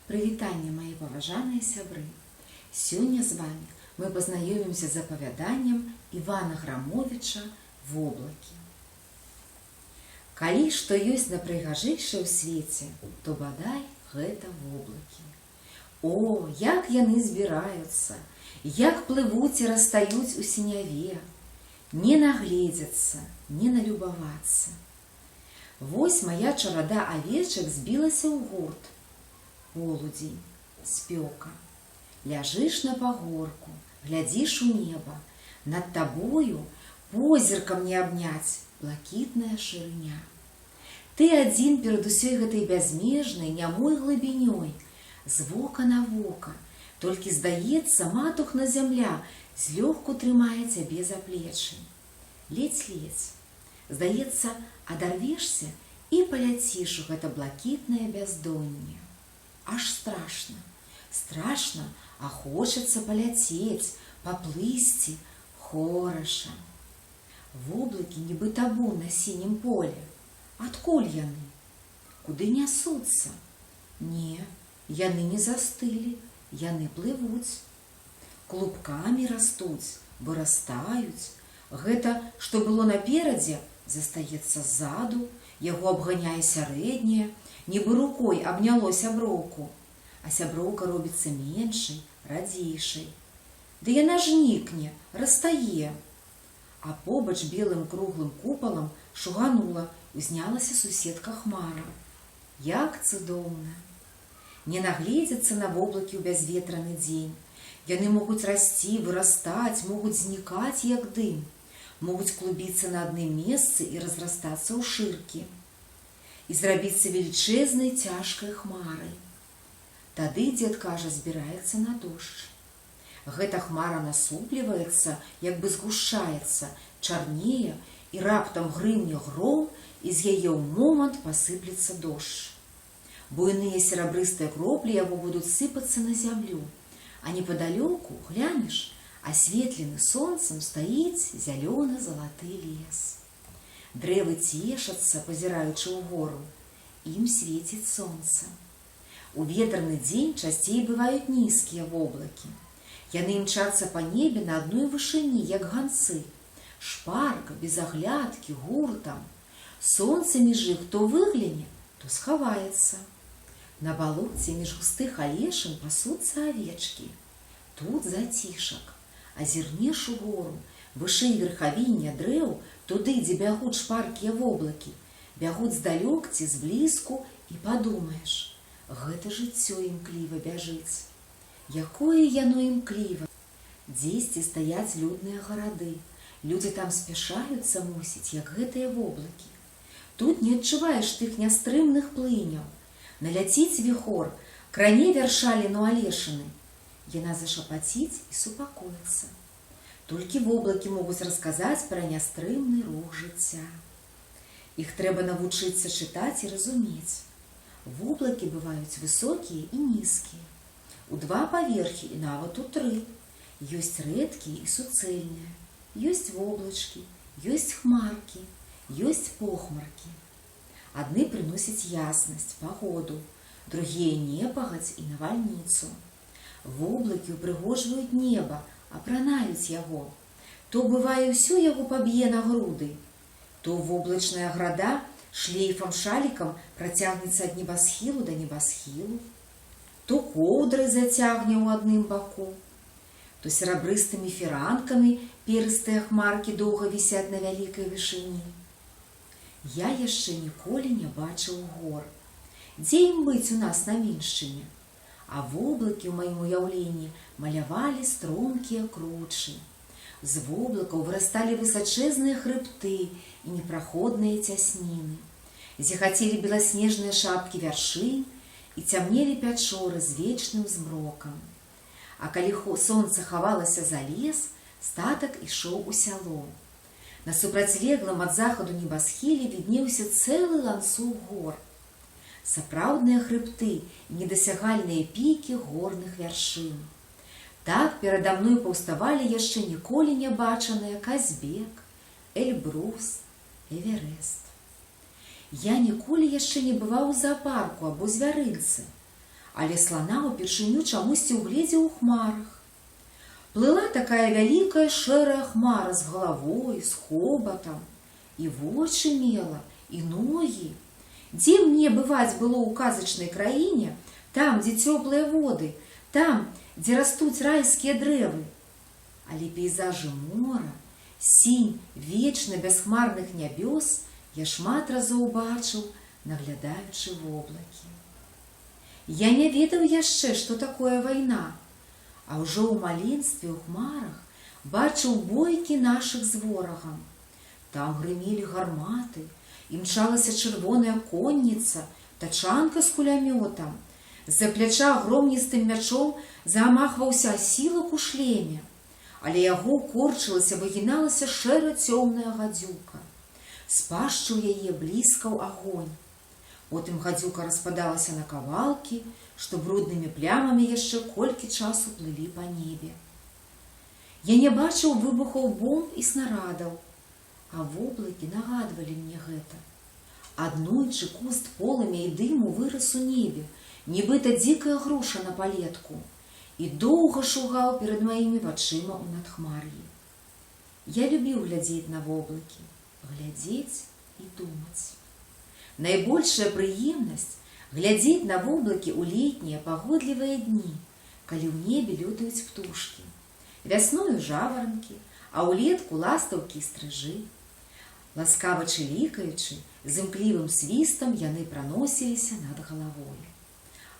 Прывітанне, мои паважаныя сябры! Сёння з вами мы пазнаёмімся з апавяданнем Івана Грамовіча «Воблакі». Калі што ёсць найпрыгажэйшае ў свеце, то бадай гэта воблакі. О, як яны збіраюцца, як плывуць і растаюць у сіняве, не нагледзяцца, не налюбавацца. Вось моя чарада авечак збілася ў гурт. Полудзень, спёка. Ляжыш на пагорку, глядзіш у неба. Над табою позіркам не абняць блакітная шырыня. Ты адзін перад усёй гэтай бязмежнай, нямой глыбінёй, з вока на вока, толькі, здаецца, матухна зямля злёгку трымае цябе за плечы. Ледзь-ледзь. Здаецца, адарвешся і паляціш у гэта блакітнае бяздонне. Аж страшна, страшна, а хочацца паляцець, паплысці, хораша. Воблакі нібы табун на сінім поле. Адкуль яны? Куды нясуцца? Не, яны не застылі, яны плывуць. Клубкамі растуць, вырастаюць. Гэта, што было наперадзе, застаецца ззаду, яго абганяе сярэдняе, нібы рукой абняло сяброўку, а сяброўка робіцца меншай, радзейшай. Ды яна ж нікне, растае. А побач белым круглым купалам шуганула, узнялася суседка хмара. Як цудоўна! Не нагледзяцца на воблакі ў бязветраны дзень. Яны могуць расці, вырастаць, могуць знікаць, як дым. Могуць клубіцца на адным месцы і разрастацца ў шыркі. І зрабіцца велічэзнай цяжкай хмарай. Тады, дзед кажа, збіраецца на дождж. Гэта хмара насупліваецца, як бы згушчаецца, чарнее, і раптам грымне гром, і з яе ў момант пасыплецца дождж. Буйныя серабрыстыя кроплі яго будуць сыпацца на зямлю, а непадалёку, глянеш, асветлены сонцам стаіць зялёна-залаты лес. Дрэвы цешацца, пазіраючы ўгору. Ім свеціць сонца. У ветраны дзень часцей бываюць нізкія воблакі. Яны імчацца па небе на адной вышыні, як ганцы. Шпарка, без аглядкі, гуртам. Сонца між іх то выгляне, то схаваецца. На балоце між густых алешын пасуцца авечкі. Тут зацішак. Азірнеш угору, вышэй верхавіння дрэў, туды, дзе бягуць шпаркія воблакі, бягуць здалёк ці зблізку, і падумаеш, гэта жыццё імкліва бяжыць. Якое яно імкліва! Дзесьці стаяць людныя гарады. Людзі там спяшаюцца, мусіць, як гэтыя воблакі. Тут не адчуваеш тых нястрымных плыняў. Наляціць віхор, кране вяршаліну алешыны. Яна зашапаціць і супакоіцца. Толькі воблакі могуць расказаць пра нястрымны рух жыцця. Іх трэба навучыцца чытаць і разумець. Воблакі бываюць высокія і нізкія. У 2 паверхі і нават у 3. Ёсць рэдкія і суцэльныя. Ёсць воблачкі, ёсць хмаркі, ёсць похмаркі. Адны прыносяць яснасць, пагоду, другія непагадзь і навальніцу. Воблакі ўпрыгожваюць неба, апранаюць яго. То, бывае, ўсё яго паб'е на груды. То воблачная града шлейфам-шалікам працягнецца ад небасхілу да небасхілу. То коўдрай зацягне ў адным баку. То серабрыстымі фіранкамі перыстыя хмаркі доўга вісяць на вялікай вышыні. Я яшчэ ніколі не бачыў гор. Дзе ім быць у нас на Міншчыне? А воблакі ў маім уяўленні малявалі стромкія кручы. З воблакаў вырасталі высачэзныя хрыбты і непраходныя цясніны. Зіхацелі беласнежныя шапкі вяршынь і цямнелі пячоры з вечным змрокам. А калі сонца хавалася за лес, статак ішоў у сяло. На супрацьлеглым ад захаду небасхіле віднеўся цэлы ланцуг гор. Сапраўдныя хрыбты і недасягальныя пікі горных вяршын. Так перада мной паўставалі яшчэ ніколі не бачаныя Казбек, Эльбрус, Эверест. Я ніколі яшчэ не бываў у зоапарку або звярынцы. але слана ўпершыню чамусьці ўгледзеў у хмарах. Плыла такая вялікая шэрая хмара з галавой, з хобатам, і вочы мела, і ногі. Дзе мне бываць было ў казачнай краіне, там, дзе цёплыя воды, там, дзе растуць райскія дрэвы. Але пейзажы мора, сінь вечна бясхмарных нябёс я шмат разоў бачыў, наглядаючы воблакі. Я не ведаў яшчэ, што такое вайна, а ўжо ў маленстве ў хмарах бачыў бойкі нашых з ворагам. Там грымелі гарматы, імчалася чырвоная конніца, тачанка з кулямётам. З-за пляча громністым мячом замахваўся асілак у шлеме, але яго корчылася, выгіналася шэра-цёмная гадзюка. З пашчы ў яе бліскаў агонь. Потым гадзюка распадалася на кавалкі, што бруднымі плямамі яшчэ колькі часу плылі па небе. Я не бачыў выбухаў бомб і снарадаў, а воблакі нагадвалі мне гэта. Аднойчы куст полымя і дыму вырас у небе, нібыта дзікая груша на палетку, і доўга шугаў перад маімі вачыма ў надхмар'і. Я любіў глядзець на воблакі, глядзець і думаць. Найбольшая прыемнасць глядзець на воблакі ў летнія пагодлівыя дні, калі ў небе лётаюць птушкі. Вясною жаваранкі, а ўлетку ластаўкі і стрыжы. Ласкава чылікаючы, з імклівым свістам яны праносіліся над галавой.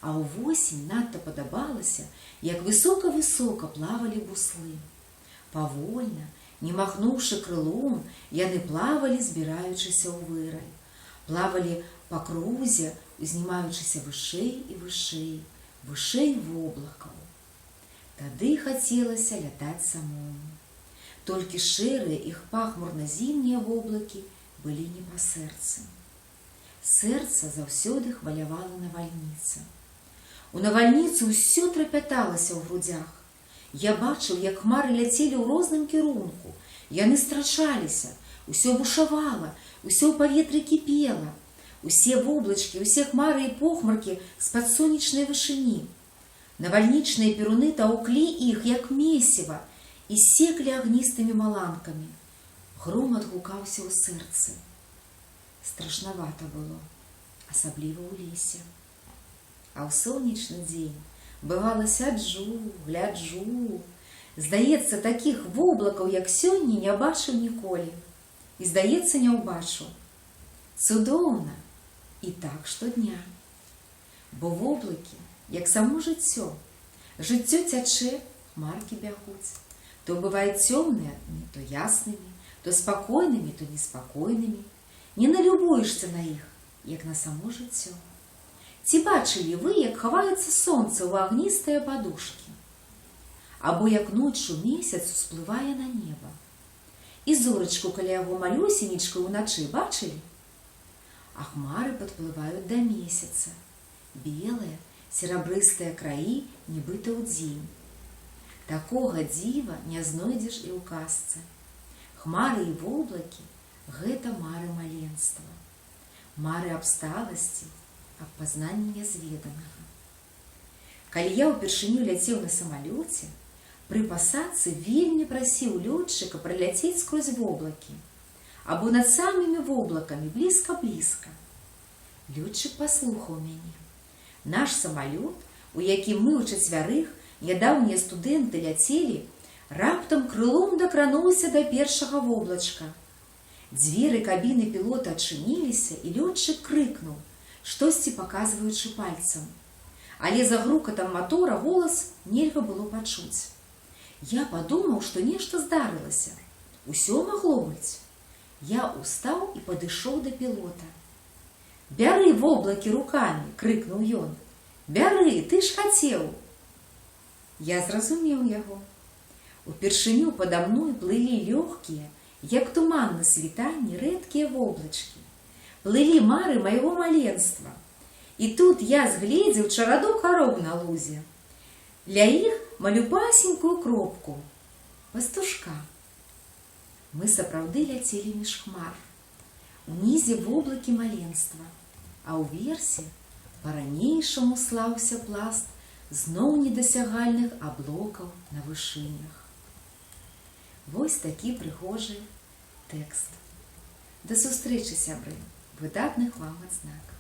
А ўвосень надта падабалася, як высока-высока плавалі буслы. Павольна, не махнуўшы крылом, яны плавалі, збіраючыся ў вырай. Плавалі па крузе, узнімаючыся вышэй і вышэй, вышэй воблакаў. Тады хацелася лятаць самому. Толькі шэрыя іх пахмурна-зімнія воблакі былі не па сэрцы. Сэрца заўсёды хвалявала навальніца. У навальніцу ўсё трапяталася ў грудзях. Я бачыў, як хмары ляцелі ў розным кірунку. Яны страчаліся, усё бушавала, усё ў паветры кіпела. Усе воблачкі, усе хмары і похмаркі з-пад сонечнай вышыні. Навальнічныя перуны таўклі іх, як месіва, і секлі агністымі маланкамі. Гром адгукаўся ў сэрцы. Страшнавата было, асабліва ў лесе. А ў сонечны дзень бывала сяджу, гляджу. Здаецца, такіх воблакаў, як сёння, не бачыў ніколі. І, здаецца, не ўбачу. Цудоўна. І так штодня. Бо воблакі, як само жыццё. Жыццё цячэ, хмаркі бягуць. То бывае цёмныя, то яснымі, то спакойнымі, то неспакойнымі. Не налюбуешся на іх, як на само жыццё. Ці бачылі вы, як хаваецца сонца ў агністыя падушкі? Або як ноччу месяц усплывае на неба? І зорачку каля яго малюсенечкай уначы бачылі? А хмары падплываюць да месяца. Белыя, серабрыстыя краі, нібыта ў дзень. Такога дзіва не знойдзеш і ў казцы. Хмары і воблакі – гэта мары маленства. Мары аб сталасці, аб пазнанні нязведанага. Калі я ўпершыню ляцеў на самалёце, пры пасадцы вельмі прасіў лётчыка праляцець скрозь воблакі, або над самымі воблакамі, блізка-блізка. Лётчык паслухаў мяне. Наш самалёт, у якім мы ўчацвярых, нядаўнія студэнты ляцелі, раптам крылом дакрануўся да першага воблачка. Дзверы кабіны пілота адчыніліся, і лётчык крыкнуў, штосьці паказваючы пальцам. Але за грукатам матора голас нельга было пачуць. Я падумаў, што нешта здарылася. Усё магло быць. Я устаў і падышоў да пілота. «Бяры воблакі рукамі!» – крыкнуў ён. «Бяры, ты ж хацеў!» Я зразумеў яго. Упершыню пада мной плылі лёгкія, як туман на світанні, рэдкія воблачкі. Плылі мары майго маленства. І тут я згледзеў чараду кароў на лузе. Ля іх малюпасенькую кропку – пастушка. Мы сапраўды ляцелі між хмар. Унізе воблакі маленства, а ўверсе По-ранейшаму слаўся пласт зноў недасягальных аблокаў на вышынях. Вось такі прыгожы тэкст. Да сустрэчы, сябры! Выдатных вам адзнак!